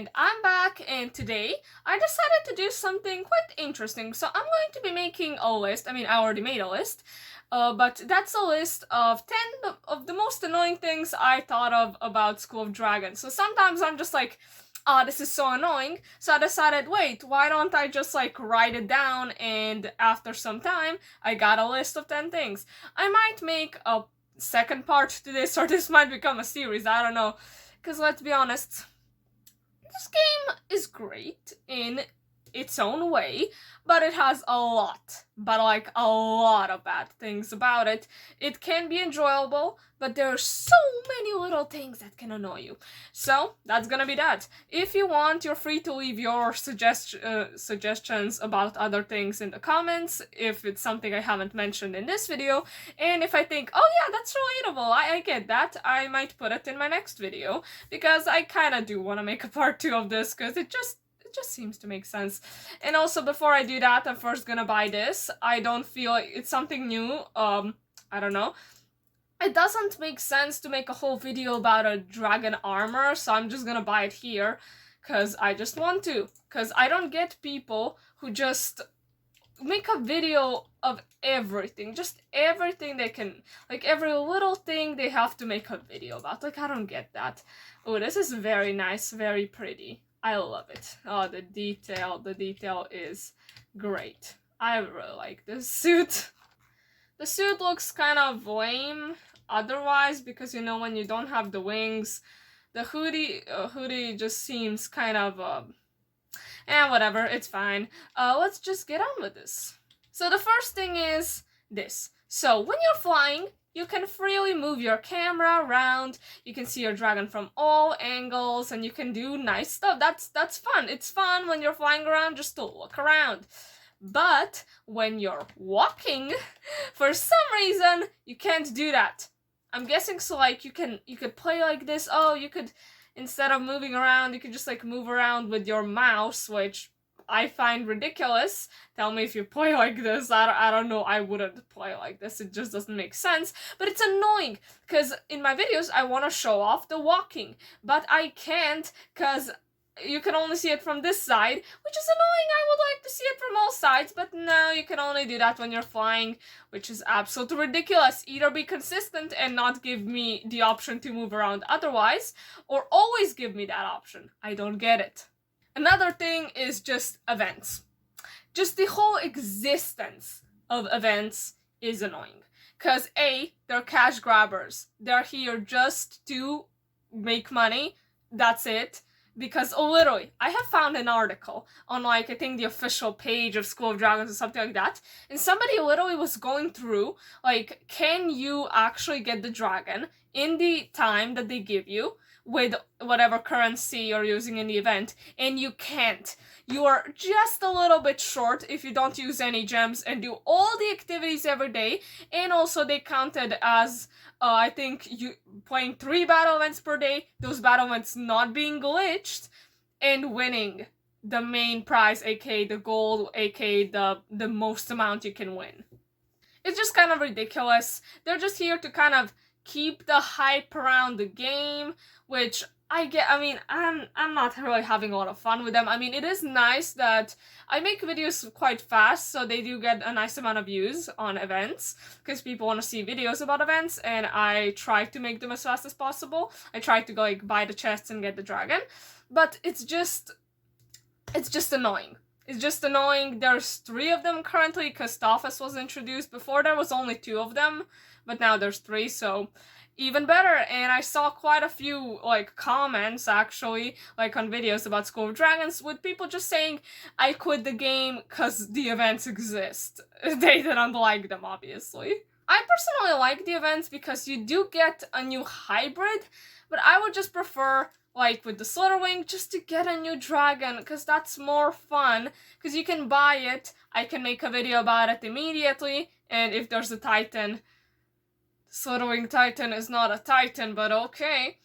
and I'm back, and today I decided to do something quite interesting. So I'm going to be making a list. I mean, I already made a list, but that's a list of 10 of the most annoying things I thought of about School of Dragons. So sometimes I'm just like, ah, this is so annoying. So I decided, wait, why don't I just like write it down, and after some time, I got a list of 10 things. I might make a second part to this, or this might become a series, I don't know. Because let's be honest, this game is great in its own way, but it has a lot, but like a lot of bad things about it. It can be enjoyable, but there are so many little things that can annoy you. So that's gonna be that. If you want, you're free to leave your suggestions about other things in the comments, if it's something I haven't mentioned in this video, and if I think, oh yeah, that's relatable, I get that, I might put it in my next video, because I kinda do want to make a part 2 of this, because it just seems to make sense. And also, before I do that, I'm first gonna buy this. I don't feel like it's something new. I don't know. It doesn't make sense to make a whole video about a dragon armor, so I'm just gonna buy it here, because I just want to. Because I don't get people who just make a video of everything. Just everything they can. Like, every little thing they have to make a video about. Like, I don't get that. Oh, this is very nice, very pretty. I love it. Oh, the detail is great. I really like this suit. The suit looks kind of lame otherwise, because you know, when you don't have the wings, the hoodie just seems kind of whatever, it's fine. Let's just get on with this. So the first thing is this. So when you're flying, you can freely move your camera around, you can see your dragon from all angles, and you can do nice stuff. That's fun. It's fun when you're flying around just to look around. But when you're walking, for some reason, you can't do that. I'm guessing so, like, you could play like this. Oh, you could, instead of moving around, you could just like move around with your mouse, which I find ridiculous. Tell me if you play like this. I don't know, I wouldn't play like this. It just doesn't make sense. But it's annoying, because in my videos I want to show off the walking, but I can't, because you can only see it from this side, which is annoying. I would like to see it from all sides, but no, you can only do that when you're flying, which is absolutely ridiculous. Either be consistent and not give me the option to move around otherwise, or always give me that option. I don't get it. Another thing is just events. Just the whole existence of events is annoying. Because A, they're cash grabbers. They're here just to make money. That's it. Because literally, I have found an article on, like, I think the official page of School of Dragons or something like that, and somebody literally was going through, like, can you actually get the dragon in the time that they give you with whatever currency you're using in the event, and you can't. You are just a little bit short if you don't use any gems and do all the activities every day, and also they counted as I think you playing 3 battle events per day, those battle events not being glitched, and winning the main prize, aka the gold, aka the most amount you can win. It's just kind of ridiculous. They're just here to kind of keep the hype around the game, which I get. I mean, I'm not really having a lot of fun with them. I mean, it is nice that I make videos quite fast, so they do get a nice amount of views on events, because people want to see videos about events, and I try to make them as fast as possible. I try to go, like, buy the chests and get the dragon, but it's just annoying. It's just annoying. There's 3 of them currently, because Tophus was introduced. Before there was only 2 of them, but now there's 3, so even better. And I saw quite a few, like, comments, actually, like, on videos about School of Dragons, with people just saying, I quit the game because the events exist. They didn't like them, obviously. I personally like the events because you do get a new hybrid, but I would just prefer, like with the Slitherwing, just to get a new dragon, because that's more fun, because you can buy it, I can make a video about it immediately, and if there's a Titan, Slitherwing Titan is not a Titan, but okay,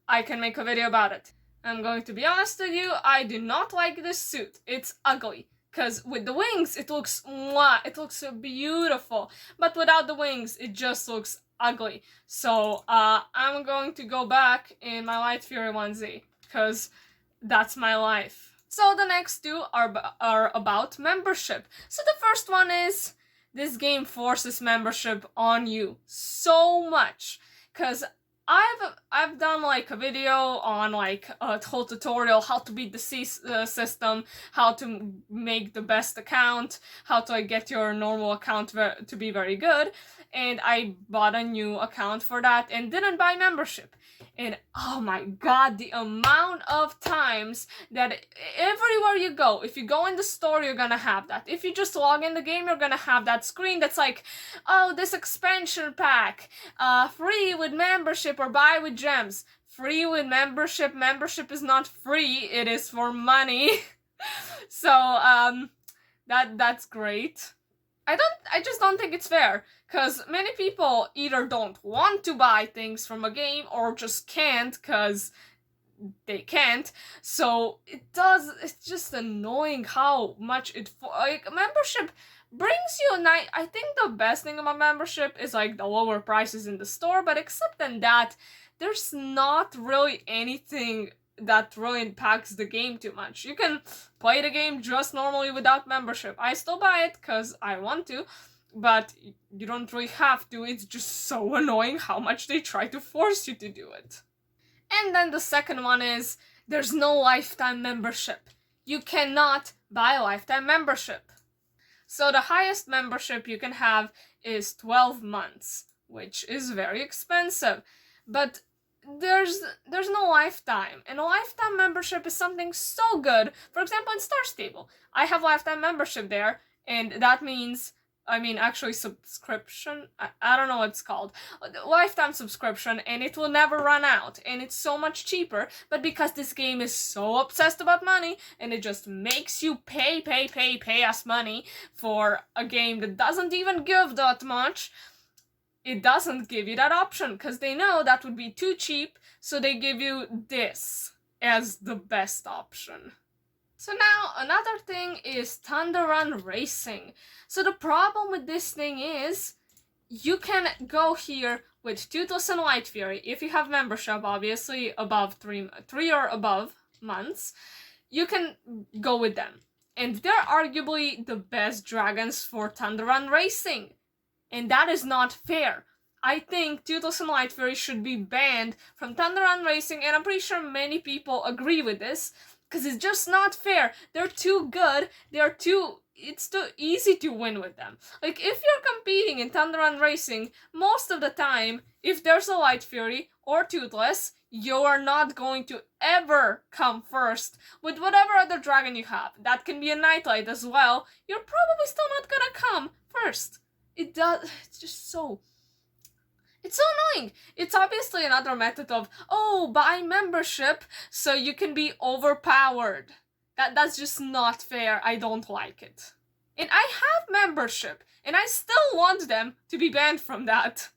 I can make a video about it. I'm going to be honest with you, I do not like this suit. It's ugly. Because with the wings, it looks mwah, it looks beautiful. But without the wings, it just looks ugly. So, I'm going to go back in my Light Fury onesie. Because That's my life. So the next two are about membership. So the first one is this game forces membership on you so much, because I've done like a video on like a whole tutorial how to beat the system, how to make the best account, how to like, get your normal account to be very good, and I bought a new account for that and didn't buy membership. And oh my god, the amount of times that everywhere you go, if you go in the store, you're gonna have that. If you just log in the game, you're gonna have that screen that's like, oh, this expansion pack, free with membership or buy with gems. Free with membership. Membership is not free, it is for money. So, that's great. I just don't think it's fair, because many people either don't want to buy things from a game or just can't because they can't. So it's just annoying how much like membership brings you a night. I think the best thing about membership is like the lower prices in the store, but except than that, there's not really anything that really impacts the game too much. You can play the game just normally without membership. I still buy it because I want to, but you don't really have to. It's just so annoying how much they try to force you to do it. And then the second one is there's no lifetime membership. You cannot buy a lifetime membership. So the highest membership you can have is 12 months, which is very expensive. But there's no lifetime, and a lifetime membership is something so good. For example, in Star Stable, I have lifetime membership there, and that means, actually subscription, I don't know what it's called, lifetime subscription, and it will never run out, and it's so much cheaper. But because this game is so obsessed about money, and it just makes you pay us money for a game that doesn't even give that much, it doesn't give you that option, because they know that would be too cheap, so they give you this as the best option. So now, another thing is Thunder Run Racing. So the problem with this thing is, you can go here with Toothless and White Fury, if you have membership, obviously, above 3 or above months, you can go with them. And they're arguably the best dragons for Thunder Run Racing. And that is not fair. I think Toothless and White Fury should be banned from Thunder Run Racing, and I'm pretty sure many people agree with this, because it's just not fair. They're too good, it's too easy to win with them. Like, if you're competing in Thunder Run Racing, most of the time, if there's a White Fury or Toothless, you are not going to ever come first with whatever other dragon you have. That can be a Nightlight as well. You're probably still not gonna come first. It's just so... It's so annoying. It's obviously another method of, oh, buy membership so you can be overpowered. That's just not fair. I don't like it. And I have membership, and I still want them to be banned from that.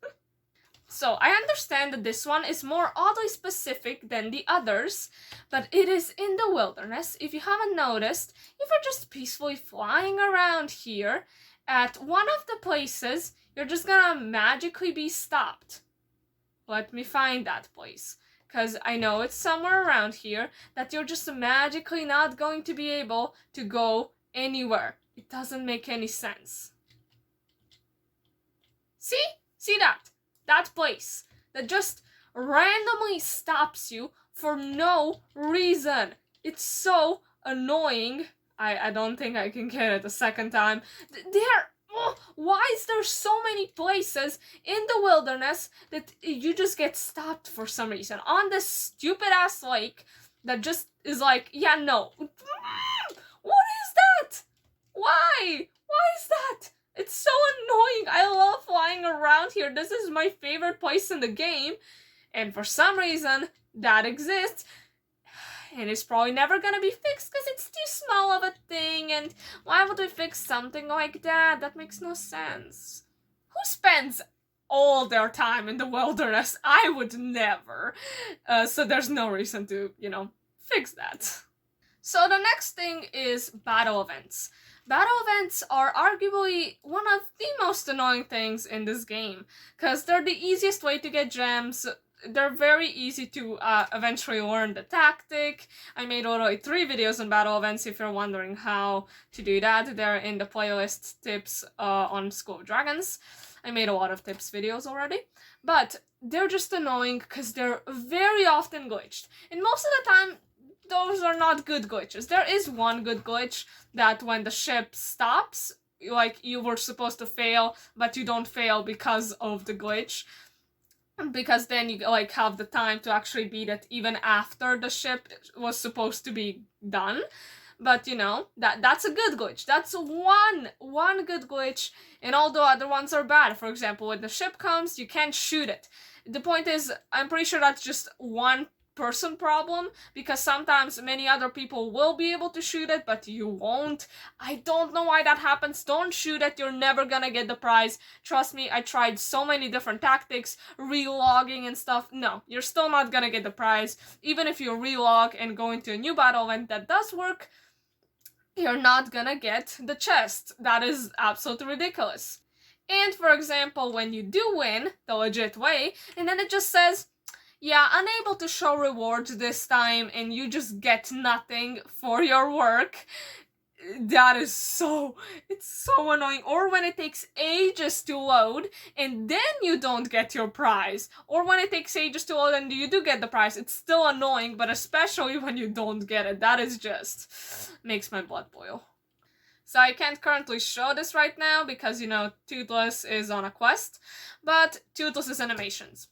So, I understand that this one is more oddly specific than the others, but it is in the wilderness. If you haven't noticed, if you're just peacefully flying around here, at one of the places, you're just gonna magically be stopped. Let me find that place, because I know it's somewhere around here that you're just magically not going to be able to go anywhere. It doesn't make any sense. See? See that? That place that just randomly stops you for no reason. It's so annoying. I don't think I can get it a second time. Why is there so many places in the wilderness that you just get stopped for some reason on this stupid ass lake that just is like, yeah, no. What is that? Why? Why is that? It's so annoying. I love flying around here. This is my favorite place in the game, and for some reason that exists. And it's probably never gonna be fixed because it's too small of a thing, and why would we fix something like that? That makes no sense. Who spends all their time in the wilderness? I would never. So there's no reason to, fix that. So the next thing is battle events. Battle events are arguably one of the most annoying things in this game, because they're the easiest way to get gems, they're very easy to eventually learn the tactic. I made already 3 videos on battle events if you're wondering how to do that. They're in the playlist tips on School of Dragons. I made a lot of tips videos already, but they're just annoying because they're very often glitched. And most of the time, those are not good glitches. There is one good glitch that when the ship stops, like you were supposed to fail, but you don't fail because of the glitch. Because then you like have the time to actually beat it even after the ship was supposed to be done. But you know, that's a good glitch. That's one good glitch, and all the other ones are bad. For example, when the ship comes, you can't shoot it. The point is, I'm pretty sure that's just one person problem, because sometimes many other people will be able to shoot it, but you won't. I don't know why that happens. Don't shoot it, you're never gonna get the prize. Trust me, I tried so many different tactics, relogging and stuff. No, you're still not gonna get the prize. Even if you relog and go into a new battle event that does work, you're not gonna get the chest. That is absolutely ridiculous. And for example, when you do win the legit way, and then it just says, yeah, unable to show rewards this time, and you just get nothing for your work. That is it's so annoying. Or when it takes ages to load, and then you don't get your prize. Or when it takes ages to load and you do get the prize, it's still annoying, but especially when you don't get it. That is just makes my blood boil. So I can't currently show this right now because, you know, Toothless is on a quest, but Toothless's animations.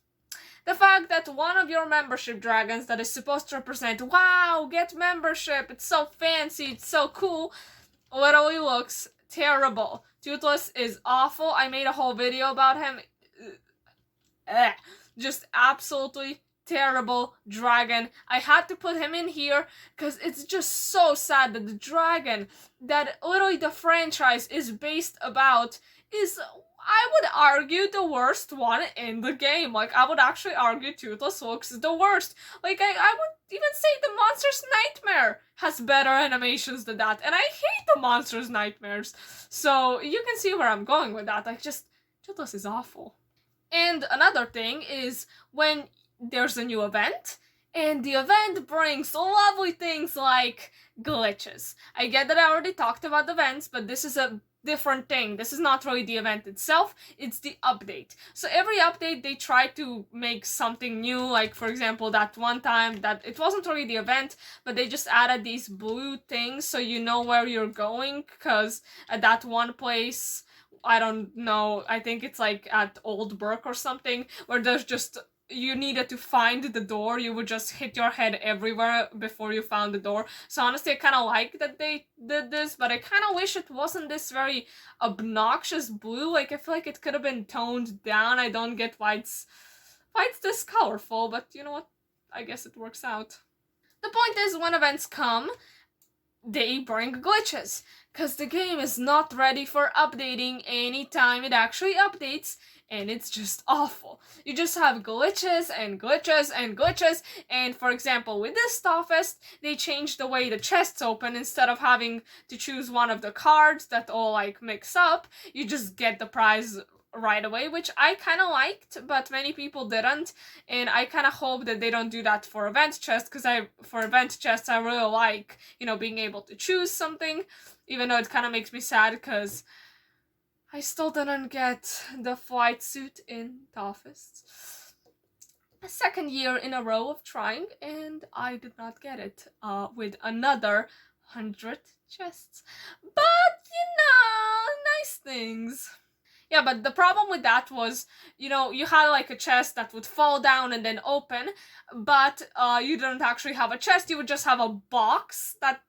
The fact that one of your membership dragons that is supposed to represent, wow, get membership, it's so fancy, it's so cool, literally looks terrible. Toothless is awful. I made a whole video about him. Just absolutely terrible dragon. I had to put him in here because it's just so sad that the dragon that literally the franchise is based about is, I would argue, the worst one in the game. Like, I would actually argue Toothless looks the worst. Like, I would even say the Monster's Nightmare has better animations than that. And I hate the Monster's Nightmares. So, you can see where I'm going with that. Like, just, Toothless is awful. And another thing is when there's a new event, and the event brings lovely things like glitches. I get that I already talked about events, but this is a different thing. This is not really the event itself, it's the update. So every update they try to make something new, like for example that one time that it wasn't really the event, but they just added these blue things so you know where you're going, because at that one place, I don't know, I think it's like at Old Burke or something, where there's just, you needed to find the door, you would just hit your head everywhere before you found the door. So honestly, I kind of like that they did this, but I kind of wish it wasn't this very obnoxious blue. Like, I feel like it could have been toned down. I don't get why it's this colorful, but you know what? I guess it works out. The point is, when events come, they bring glitches, because the game is not ready for updating anytime it actually updates, and it's just awful. You just have glitches and glitches and glitches, and for example, with this Starfest, they changed the way the chests open. Instead of having to choose one of the cards that all like mix up, you just get the prize right away, which I kind of liked, but many people didn't, and I kind of hope that they don't do that for event chests, because for event chests I really like, you know, being able to choose something, even though it kind of makes me sad because I still didn't get the flight suit in Toughest. A second year in a row of trying, and I did not get it with another 100 chests. But, you know, nice things. Yeah, but the problem with that was, you know, you had like a chest that would fall down and then open, but you didn't actually have a chest, you would just have a box that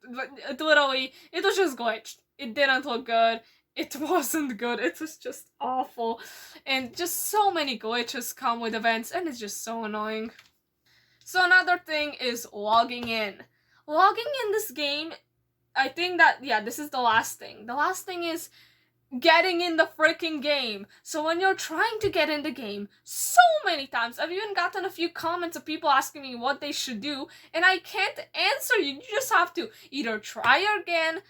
literally, it was just glitched. It didn't look good. It wasn't good. It was just awful. And just so many glitches come with events, and it's just so annoying. So another thing is logging in. Logging in this game, I think that, yeah, this is the last thing. The last thing is, getting in the freaking game. So when you're trying to get in the game, so many times, I've even gotten a few comments of people asking me what they should do, and I can't answer you. You just have to either try again,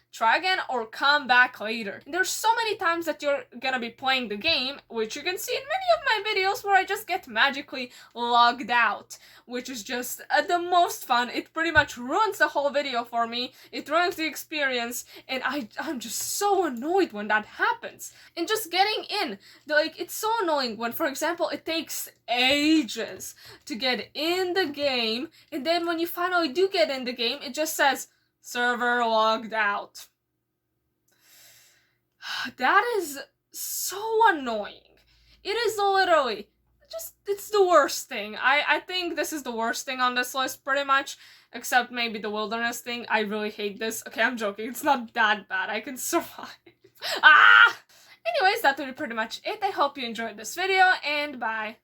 or come back later. And there's so many times that you're gonna be playing the game, which you can see in many of my videos where I just get magically logged out, which is just the most fun. It pretty much ruins the whole video for me. It ruins the experience, and I'm just so annoyed when that happens. And just getting in, it's so annoying when, for example, it takes ages to get in the game, and then when you finally do get in the game, it just says server logged out. That is so annoying. It is literally it's the worst thing. I think this is the worst thing on this list, pretty much, except maybe the wilderness thing. I really hate this. Okay, I'm joking. It's not that bad. I can survive. Ah! Anyways, that will be pretty much it. I hope you enjoyed this video, and bye.